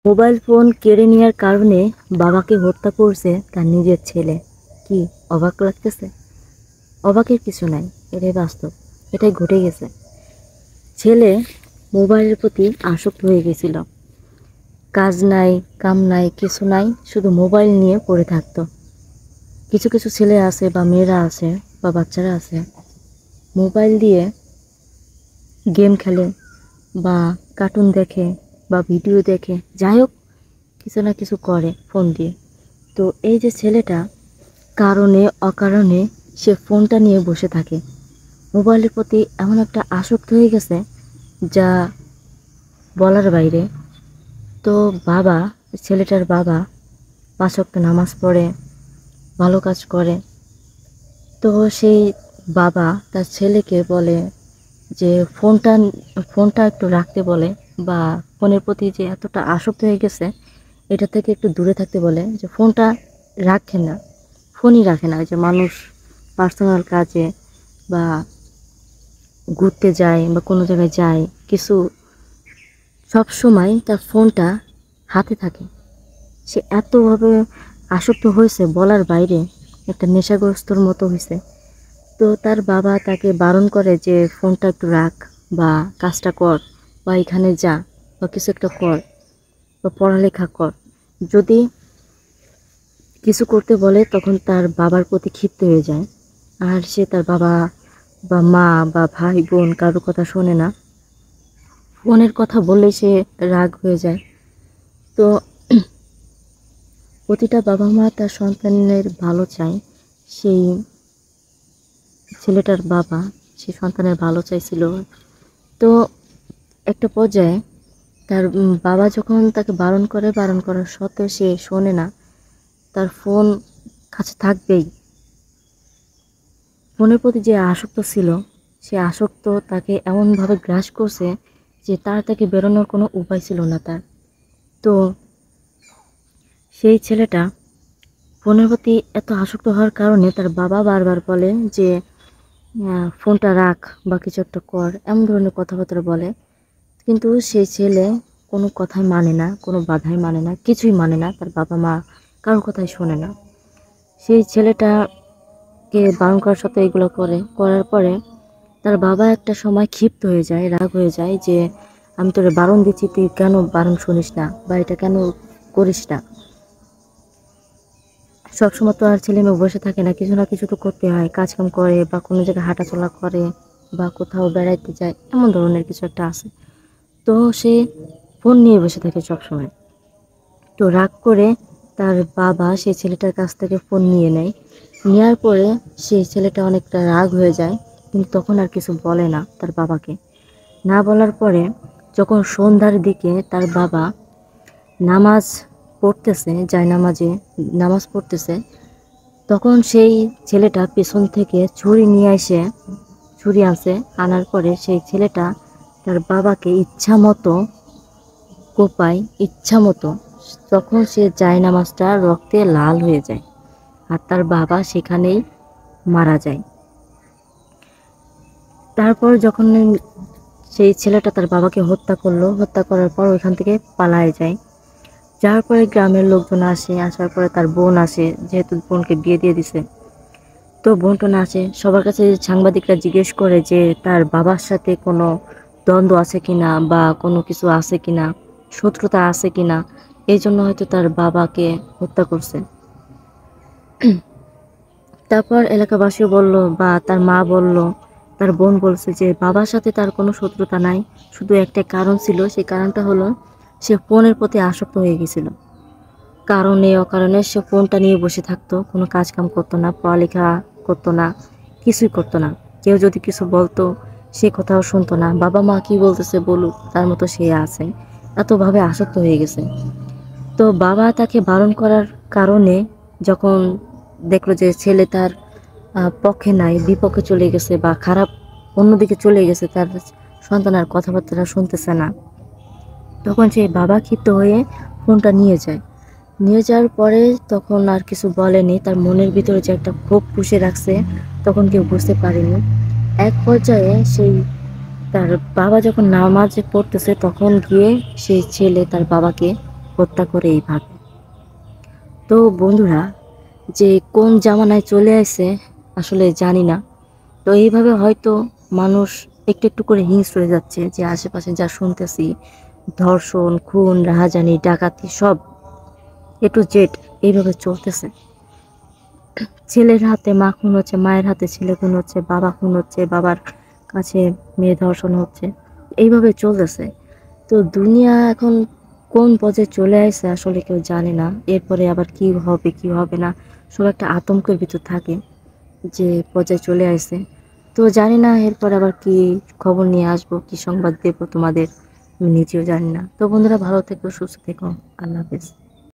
Mobile phone কেড়ে নেওয়ার কারণে বাবাকে হত্যা করছে তার নিজের ছেলে। কি অবাক লাগতেছে? অবাকের কিছু নাই, এটাই বাস্তব, এটাই ঘটে গেছে। ছেলে মোবাইলের প্রতি আসক্ত হয়ে গেছিল। কাজ নাই, কাম নাই, কিছু নাই, শুধু মোবাইল নিয়ে পড়ে থাকতো। কিছু কিছু ছেলে আছে বা মেয়েরা আছে বা বাচ্চারা আছে, মোবাইল দিয়ে গেম খেলে বা কার্টুন দেখে বা ভিডিও দেখে, যাই হোক কিছু না কিছু করে ফোন দিয়ে। তো এই যে ছেলেটা কারণে অকারণে সে ফোনটা নিয়ে বসে থাকে, মোবাইলের প্রতি এমন একটা আসক্ত হয়ে গেছে যা বলার বাইরে। তো বাবা, ছেলেটার বাবা 5 ওয়াক্ত নামাজ পড়ে, ভালো কাজ করে। তো সেই বাবা তার ছেলেকে বলে যে ফোনটা একটু রাখতে বলে, বা ফোনের প্রতি যে এতটা আসক্ত হয়ে গেছে এটা থেকে একটু দূরে থাকতে বলে। যে ফোনটা রাখে না, ফোনই রাখে না, যে মানুষ পার্সোনাল কাজে বা ঘুরতে যায় বা কোনো জায়গায় যায় কিছু, সব সময় তার ফোনটা হাতে থাকে। সে এতভাবে আসক্ত হয়েছে বলার বাইরে, একটা নেশাগ্রস্তর মতো হয়েছে। তো তার বাবা তাকে বারণ করে যে ফোনটা একটু রাখ, বা কাজটা কর, বা এখানে যা, বা কিছু একটা কর, বা পড়ালেখা কর। যদি কিছু করতে বলে তখন তার বাবার প্রতি ক্ষিপ্ত হয়ে যায়, আর সে তার বাবা বা মা বা ভাই বোন কারো কথা শোনে না। ফোনের কথা বললে সে রাগ হয়ে যায়। তো প্রতিটা বাবা মা তার সন্তানের ভালো চায়। সেই ছেলেটার বাবা সে সন্তানের ভালো চাইছিল। তো একটা পর্যায়ে তার বাবা যখন তাকে বারণ করে, বারণ করার সত্ত্বেও সে শোনে না, তার ফোন কাছে থাকবেই। ফোনের প্রতি যে আসক্ত ছিল, সে আসক্ত তাকে এমনভাবে গ্রাস করছে যে তার থেকে বেরোনোর কোনো উপায় ছিল না তার। তো সেই ছেলেটা ফোনের প্রতি এত আসক্ত হওয়ার কারণে তার বাবা বারবার বলে যে ফোনটা রাখ বা কিছু একটা কর, এমন ধরনের কথাবার্তা বলে। কিন্তু সেই ছেলে কোনো কথাই মানে না, কোনো বাধাই মানে না, কিছুই মানে না, তার বাবা মা কারোর কথাই শোনে না। সেই ছেলেটাকে বারণ করার সত্ত্বেও এগুলো করার পরে তার বাবা একটা সময় ক্ষিপ্ত হয়ে যায়, রাগ হয়ে যায় যে আমি তোরে বারণ দিচ্ছি, তুই কেন বারণ শুনিস না, বা এটা কেন করিস না। সবসময় তো আর ছেলে মেয়ে বসে থাকে না, কিছু না কিছু তো করতে হয়, কাজকাম করে বা কোনো জায়গায় হাঁটাচলা করে বা কোথাও বেড়াইতে যায়, এমন ধরনের কিছু একটা আছে। তো সে ফোন নিয়ে বসে থাকে সবসময়। তো রাগ করে তার বাবা সেই ছেলেটার কাছ থেকে ফোন নিয়ে নেয়। নেওয়ার পরে সেই ছেলেটা অনেকটা রাগ হয়ে যায়, কিন্তু তখন আর কিছু বলে না তার বাবাকে। না বলার পরে যখন সন্ধ্যার দিকে তার বাবা নামাজ পড়তেছে, জায়নামাজে নামাজ পড়তেছে, তখন সেই ছেলেটা পেছন থেকে ছুরি নিয়ে এসে, ছুরি আনছে, আনার পরে সেই ছেলেটা তার বাবাকে ইচ্ছা মতো কোপায়, ইচ্ছা মতো। তখন সে জায়নামাজটা রক্তে লাল হয়ে যায়, আর তার বাবা সেখানেই মারা যায়। তারপর যখন সেই ছেলেটা তার বাবাকে হত্যা করলো, হত্যা করার পর ওইখান থেকে পালায় যায়। যাওয়ার পরে গ্রামের লোকজন আসে, আসার পরে তার বোন আসে, যেহেতু বোনকে বিয়ে দিয়ে দিছে। তো বোনটা আসে, সবার কাছে সাংবাদিকরা জিজ্ঞেস করে যে তার বাবার সাথে কোনো দ্বন্দ্ব আছে কিনা বা কোনো কিছু আছে কিনা, শত্রুতা আছে কিনা, এই জন্য হয়তো তার বাবাকে হত্যা করছে। তারপর এলাকাবাসীও বলল বা তার মা বলল, তার বোন বলছে যে বাবার সাথে তার কোনো শত্রুতা নাই, শুধু একটা কারণ ছিল, সেই কারণটা হলো সে ফোনের প্রতি আসক্ত হয়ে গেছিল। কারণে অকারণে সে ফোনটা নিয়ে বসে থাকতো, কোনো কাজ কাম করতো না, পড়ালেখা করতো না, কিছুই করতো না। কেউ যদি কিছু বলতো সে কথাও শুনতো না, বাবা মা কি বলতেছে বলুক, তার মতো সে আছে, এতভাবে আসক্ত হয়ে গেছে। তো বাবা তাকে বারণ করার কারণে যখন দেখলো যে ছেলে তার পক্ষে নাই, বিপক্ষে চলে গেছে বা খারাপ অন্যদিকে চলে গেছে, তার সন্তান আর কথাবার্তা শুনতেছে না, তখন সেই বাবা ক্ষিপ্ত হয়ে ফোনটা নিয়ে যায়। নিয়ে যাওয়ার পরে তখন আর কিছু বলেনি, তার মনের ভিতরে যে একটা ক্ষোভ পুষে রাখছে তখন কেউ বুঝতে পারেনি। এক পর্যায়ে সেই তার বাবা যখন নামাজে পড়তেছে তখন গিয়ে সেই ছেলে তার বাবাকে হত্যা করে এইভাবে। তো বন্ধুরা, যে কোন জামানায় চলে আসে আসলে জানি না। তো এইভাবে হয়তো মানুষ একটু একটু করে হিংস্র হয়ে যাচ্ছে, যে আশেপাশে যা শুনতেছি, ধর্ষণ, খুন, রাহাজানি, ডাকাতি সব A to Z এইভাবে চলতেছে। ছেলের হাতে মা খুন হচ্ছে, মায়ের হাতে ছেলে খুন হচ্ছে, বাবা খুন হচ্ছে, বাবার কাছে মেয়ে ধর্ষণ হচ্ছে, এইভাবে চলতেছে। তো দুনিয়া এখন কোন পর্যায়ে চলে আসছে আসলে কেউ জানে না। এরপরে আবার কি হবে কি হবে না, সব একটা আতঙ্কের ভিতর থাকে যে পর্যায়ে চলে আসছে। তো জানি না এরপর আবার কি খবর নিয়ে আসবো, কি সংবাদ দেবো তোমাদের, আমি নিজেও জানি না। তো বন্ধুরা, ভালো থেকো, সুস্থ থেকো, আল্লাহ হাফেজ।